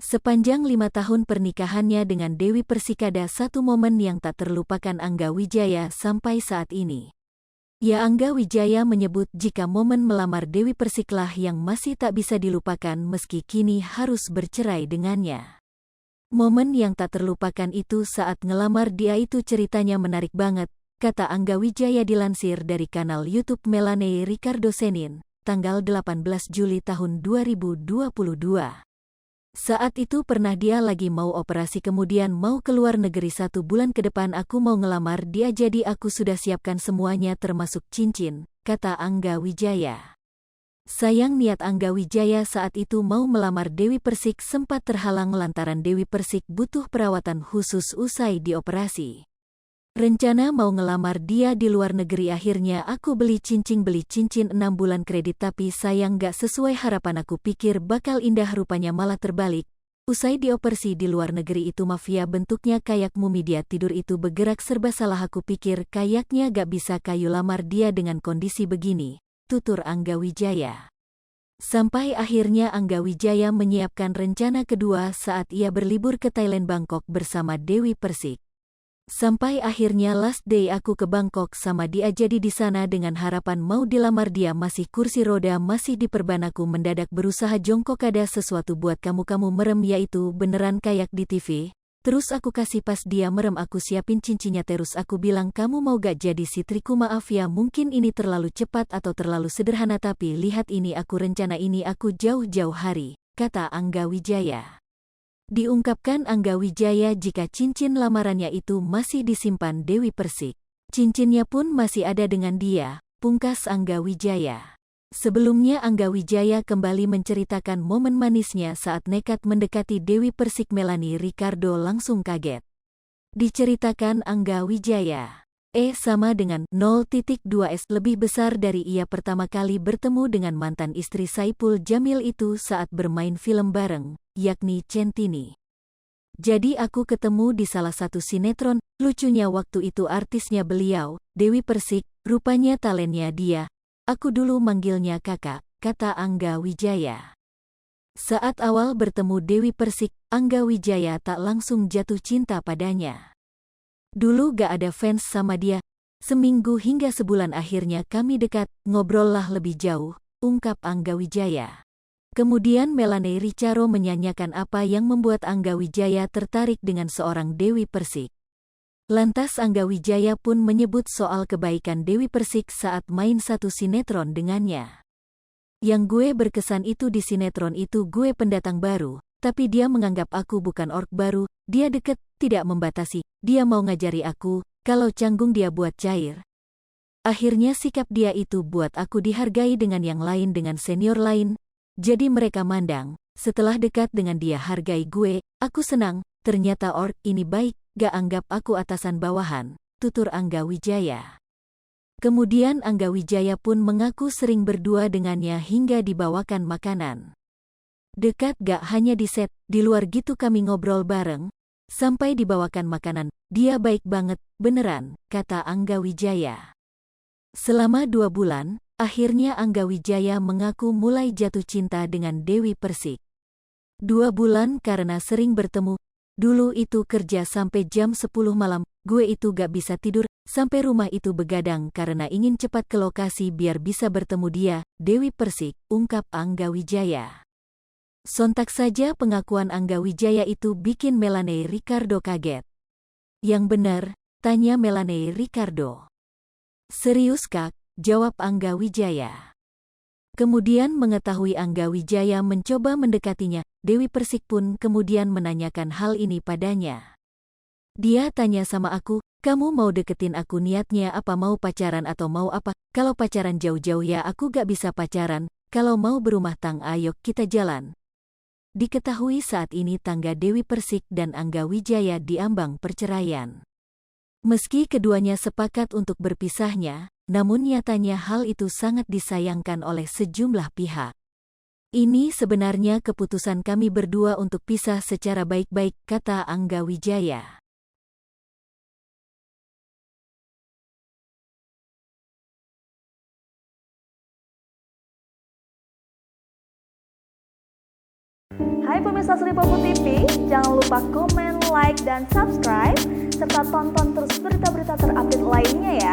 Sepanjang 5 tahun pernikahannya dengan Dewi Persik ada satu momen yang tak terlupakan Angga Wijaya sampai saat ini. Ya, Angga Wijaya menyebut jika momen melamar Dewi Persiklah yang masih tak bisa dilupakan meski kini harus bercerai dengannya. Momen yang tak terlupakan itu saat ngelamar dia itu ceritanya menarik banget, kata Angga Wijaya dilansir dari kanal YouTube Melanie Ricardo Senin, tanggal 18 Juli tahun 2022. Saat itu pernah dia lagi mau operasi kemudian mau keluar negeri 1 bulan ke depan aku mau ngelamar dia jadi aku sudah siapkan semuanya termasuk cincin, kata Angga Wijaya. Sayang niat Angga Wijaya saat itu mau melamar Dewi Persik sempat terhalang lantaran Dewi Persik butuh perawatan khusus usai dioperasi. Rencana mau ngelamar dia di luar negeri akhirnya aku beli cincin 6 bulan kredit tapi sayang gak sesuai harapan aku pikir bakal indah rupanya malah terbalik. Usai dioperasi di luar negeri itu mafia bentuknya kayak mumi dia tidur itu bergerak serba salah aku pikir kayaknya gak bisa kayu lamar dia dengan kondisi begini, tutur Angga Wijaya. Sampai akhirnya Angga Wijaya menyiapkan rencana kedua saat ia berlibur ke Thailand Bangkok bersama Dewi Persik. Sampai akhirnya last day aku ke Bangkok sama dia jadi di sana dengan harapan mau dilamar dia masih kursi roda masih diperban aku mendadak berusaha jongkok ada sesuatu buat kamu merem yaitu beneran kayak di TV. Terus aku kasih pas dia merem aku siapin cincinnya terus aku bilang kamu mau gak jadi istriku maaf ya mungkin ini terlalu cepat atau terlalu sederhana tapi lihat ini aku rencana ini aku jauh-jauh hari, kata Angga Wijaya. Diungkapkan Angga Wijaya jika cincin lamarannya itu masih disimpan Dewi Persik. Cincinnya pun masih ada dengan dia, pungkas Angga Wijaya. Sebelumnya Angga Wijaya kembali menceritakan momen manisnya saat nekat mendekati Dewi Persik Melanie Ricardo langsung kaget. Diceritakan Angga Wijaya. Sama dengan 0.2S lebih besar dari ia pertama kali bertemu dengan mantan istri Saipul Jamil itu saat bermain film bareng, yakni Centini. Jadi aku ketemu di salah satu sinetron, lucunya waktu itu artisnya beliau, Dewi Persik, rupanya talentnya dia. Aku dulu manggilnya kakak, kata Angga Wijaya. Saat awal bertemu Dewi Persik, Angga Wijaya tak langsung jatuh cinta padanya. Dulu gak ada fans sama dia, seminggu hingga sebulan akhirnya kami dekat, ngobrol lah lebih jauh, ungkap Angga Wijaya. Kemudian Melanie Ricardo menyanyikan apa yang membuat Angga Wijaya tertarik dengan seorang Dewi Persik. Lantas Angga Wijaya pun menyebut soal kebaikan Dewi Persik saat main satu sinetron dengannya. Yang gue berkesan itu di sinetron itu gue pendatang baru, tapi dia menganggap aku bukan ork baru, dia deket, tidak membatasi, dia mau ngajari aku, kalau canggung dia buat cair. Akhirnya sikap dia itu buat aku dihargai dengan yang lain dengan senior lain, jadi mereka mandang, setelah dekat dengan dia hargai gue, aku senang, ternyata ork ini baik, gak anggap aku atasan bawahan, tutur Angga Wijaya. Kemudian Angga Wijaya pun mengaku sering berdua dengannya hingga dibawakan makanan. Dekat gak hanya di set, di luar gitu kami ngobrol bareng, sampai dibawakan makanan, dia baik banget, beneran, kata Angga Wijaya. Selama 2 bulan, akhirnya Angga Wijaya mengaku mulai jatuh cinta dengan Dewi Persik. 2 bulan karena sering bertemu, dulu itu kerja sampai jam 10 malam, gue itu gak bisa tidur, sampai rumah itu begadang karena ingin cepat ke lokasi biar bisa bertemu dia, Dewi Persik, ungkap Angga Wijaya. Sontak saja pengakuan Angga Wijaya itu bikin Melanie Ricardo kaget. Yang benar, tanya Melanie Ricardo. Serius kak, jawab Angga Wijaya. Kemudian mengetahui Angga Wijaya mencoba mendekatinya, Dewi Persik pun kemudian menanyakan hal ini padanya. Dia tanya sama aku, kamu mau deketin aku niatnya apa mau pacaran atau mau apa? Kalau pacaran jauh-jauh ya aku gak bisa pacaran, kalau mau berumah tangga ayo kita jalan. Diketahui saat ini tangga Dewi Persik dan Angga Wijaya diambang perceraian. Meski keduanya sepakat untuk berpisahnya, namun nyatanya hal itu sangat disayangkan oleh sejumlah pihak. Ini sebenarnya keputusan kami berdua untuk pisah secara baik-baik, kata Angga Wijaya. Hai pemirsa Sri Popo TV, jangan lupa komen, like, dan subscribe, serta tonton terus berita-berita terupdate lainnya ya.